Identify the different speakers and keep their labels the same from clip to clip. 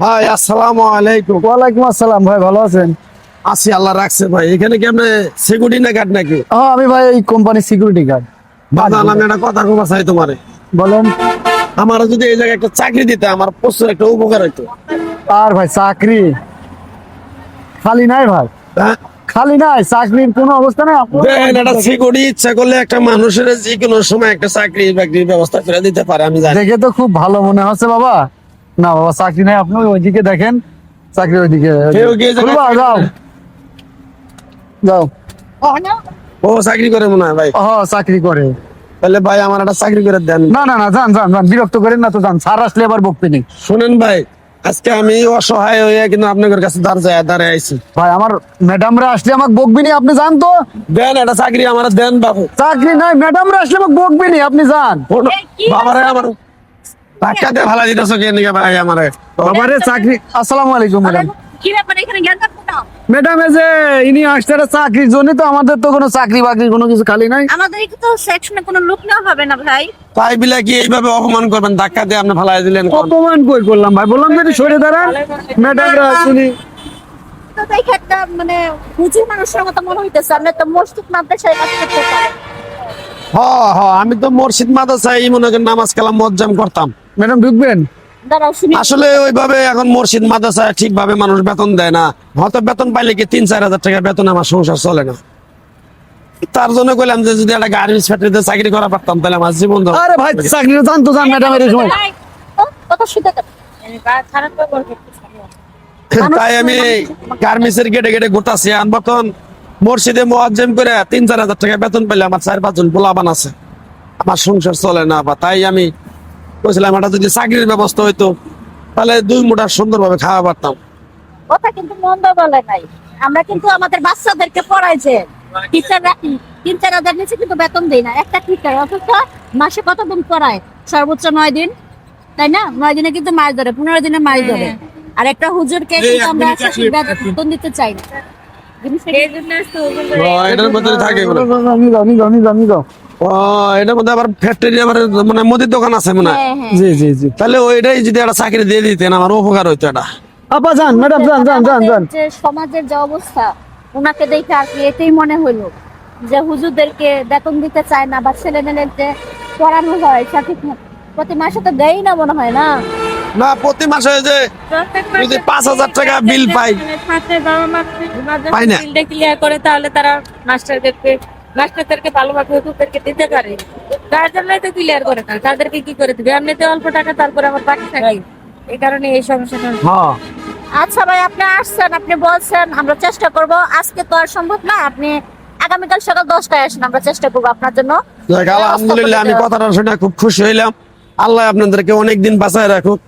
Speaker 1: ভাই আসসালামু আলাইকুম।
Speaker 2: ওয়ালাইকুম আসসালাম ভাই, ভালো আছেন?
Speaker 1: আছি, আল্লাহ রাখছে ভাই। এখানে কি আপনি সিকিউরিটি না গার্ড নাকি?
Speaker 2: হ্যাঁ, আমি ভাই এই কোম্পানি সিকিউরিটি গার্ড।
Speaker 1: বাজান, আমি একটা কথা কবা চাই তোমারে।
Speaker 2: বলেন।
Speaker 1: আমার যদি এই জায়গায় একটা চাকরি দিতে আমার প্রচুর একটা উপকার হইতো।
Speaker 2: আর ভাই চাকরি খালি নাই ভাই,
Speaker 1: হ্যাঁ?
Speaker 2: খালি নাই, চাকরির কোনো অবস্থা নাই।
Speaker 1: দেখেন, একটা সিকিউরিটি ইচ্ছা করলে একটা মানুষের যে কোনো সময় একটা চাকরি বাকরির ব্যবস্থা করে দিতে পারে, আমি জানি।
Speaker 2: দেখে তো খুব ভালো মনে হচ্ছে বাবা। না বাবা, চাকরি নাই, আপনি ওইদিকে দেখেন, চাকরি ওইদিকে।
Speaker 1: কেউ গিয়ে জায়গায়
Speaker 2: খুলবা, যাও যাও।
Speaker 1: ও চাকরি করে মনে হয় ভাই।
Speaker 2: হ্যাঁ, চাকরি করে।
Speaker 1: তাহলে ভাই আমার একটা চাকরি করে দেন।
Speaker 2: না না না, যান যান যান, বিরক্ত করেন না তো, যান, স্যার আসলে আবার বকতে নেই।
Speaker 1: শুনেন ভাই, আজকে আমি অসহায় হয়ে কিন্তু আপনাদের কাছে দাঁড়ায় আইছি।
Speaker 2: ভাই আমার ম্যাডামরা আসলে আমাকে বকবিনি, আপনি যান তো।
Speaker 1: দেন একটা চাকরি আমার, দেন বাবু।
Speaker 2: চাকরি নাই, ম্যাডামরা আসলে আমাকে বকবিনি, আপনি যান।
Speaker 1: বাবারে আমার টাকা দিয়ে ভালো দিতেছ কে নিকে ভাই আমারে?
Speaker 2: বাবারে চাকরি। আসসালামু আলাইকুম ম্যাডাম।
Speaker 3: কি ব্যাপার এখানে জ্ঞান থাকতো না?
Speaker 2: ম্যাডাম, এই যে ইনি আসছে একটা চাকরির জন্য, তো আমাদের তো কোনো চাকরি বাকরি কোনো কিছু খালি নাই।
Speaker 3: আমাদের তো সেকশনে কোনো লোক নেওয়া হবে না ভাই।
Speaker 1: তাই বিলা কি এইভাবে অপমান করবেন? ধাক্কা দিয়ে আপনি ফালাই দিলেন কোন?
Speaker 2: অপমান কই করলাম ভাই, বললাম যদি সরে দাঁড়ান। ম্যাডামরা আসলে
Speaker 3: তো দেখে একটা মানে হুজুর মানুষের মতো মনে হইতেছে, আপনি তো মসজিদ মাদ্রাসায় কাজ করতে পারেন।
Speaker 1: আমি তো মসজিদ মাদ্রাসায় মনে করেন নামাজ কালাম মজ্জাম করতাম।
Speaker 2: ম্যাডাম ঢুকবেন?
Speaker 3: দাঁড়াও শুনি।
Speaker 1: আসলে ওইভাবে এখন মসজিদ মাদ্রাসায় ঠিকভাবে মানুষ বেতন দেয় না। হয়তো বেতন পাইলে কি 3-4 হাজার টাকা বেতন আমার সংসার চলে না। তার জন্য কইলাম যে যদি একটা গার্মেন্টস ফ্যাক্টরিতে চাকরি করা পারতাম তাহলে আমার জীবন
Speaker 2: আরে ভাই, চাকরি জান তো, যান ম্যাডাম এর সময়।
Speaker 3: কথা শুনতে খারাপ ব্যবহার করতেছে।
Speaker 1: তাই আমি গার্মেন্টস এর গেটে গেটে ঘুরতাছি। আর বর্তমান মসজিদে মুয়াজ্জিম করে 3-4 হাজার টাকা বেতন পেলে আমার 4-5 জন পোলাপান আছে, আমার সংসার চলে না। বা তাই আমি বলছিলাম একটা যদি চাকরির ব্যবস্থা হইতো তাহলে 2 মুঠা সুন্দরভাবে খাওয়া পারতাম।
Speaker 3: কথা কিন্তু মন্দ বলে নাই। আমরা কিন্তু আমাদের বাচ্চাদেরকে পড়াই যে টিচাররা 3-4 হাজার নিচে কিন্তু বেতন দেয় না একটা টিচার, অথচ মাসে কত দিন পড়ায়? সর্বোচ্চ 9 দিন, তাই না? 9 দিনে কিন্তু মাস ধরে, 15 দিনে মাস ধরে। আর একটা হুজুরকে কিন্তু আমরা বেতন দিতে চাই না।
Speaker 1: এটার মধ্যে থাকে এগুলো।
Speaker 2: আমি যাও, আমি যাও, আমি যাও, আমি যাও।
Speaker 1: এটার মধ্যে আবার ফ্যাক্টরি, আবার মানে মুদির দোকান আছে মনে হয়।
Speaker 3: হ্যাঁ, হ্যাঁ।
Speaker 2: জি জি জি।
Speaker 1: তাহলে ওইটাই যদি একটা চাকরি দিয়ে দিতেন আমার উপকার হইতো। এটা
Speaker 2: আপা যান, ম্যাডাম যান যান যান যান।
Speaker 3: যে সমাজের যে অবস্থা, ওনাকে দেখে আর কি এটাই মনে হলো যে হুজুরদেরকে বেতন দিতে চায় না, বা ছেলে মেয়েদের যে পড়ানো হয় সঠিক মতো প্রতি মাসে তো দেয় না মনে হয় না।
Speaker 1: না, প্রতি মাসে যে যদি 5,000 টাকা বিল পাই, পাই না।
Speaker 4: বিলটা ক্লিয়ার করে তাহলে তারা মাস্টারদেরকে ভালোভাবে হুজুরদেরকে দিতে পারে। গার্জেনরাই তো ক্লিয়ার করে না, তাদেরকে কি করে দিবে? এমনিতে অল্প টাকা, তারপরে আবার বাকি থাকে। এই কারণে এই সমস্যাটা।
Speaker 1: হ্যাঁ,
Speaker 3: আচ্ছা ভাই, আপনি আসছেন, আপনি বলছেন, আমরা চেষ্টা করব। আজকে তো আর সম্ভব না, আপনি আগামীকাল সকাল 10টায় আসেন, আমরা চেষ্টা করবো আপনার জন্য।
Speaker 1: যাক, আলহামদুলিল্লাহ, আমি কথাটা শুনে খুব খুশি হইলাম। আল্লাহ আপনাদেরকে অনেকদিন বাঁচায় রাখুক।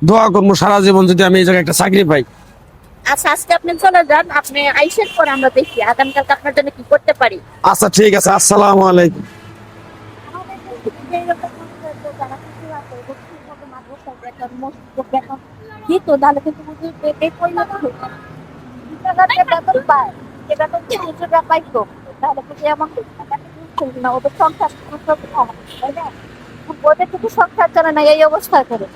Speaker 1: দোয়া করবো সারা জীবন যদি আমি এই জায়গায় একটা চাকরি পাই।
Speaker 3: আচ্ছা, আজকে আপনি চলে যান, আপনি আইসের পরে আমরা দেখি আগামীকালকে আপনার জন্য কি করতে পারি।
Speaker 1: আচ্ছা ঠিক আছে, আসসালামু আলাইকুম।
Speaker 3: দিত তাহলে কিন্তু এই পরিণত হতো। বেতন পায়, সে বেতন কি হুজুররা পাইতো? তাহলে কিন্তু এমন না, ওদের সংসার, তাই না? ওদের কিন্তু সংসার চলে না এই অবস্থা করে।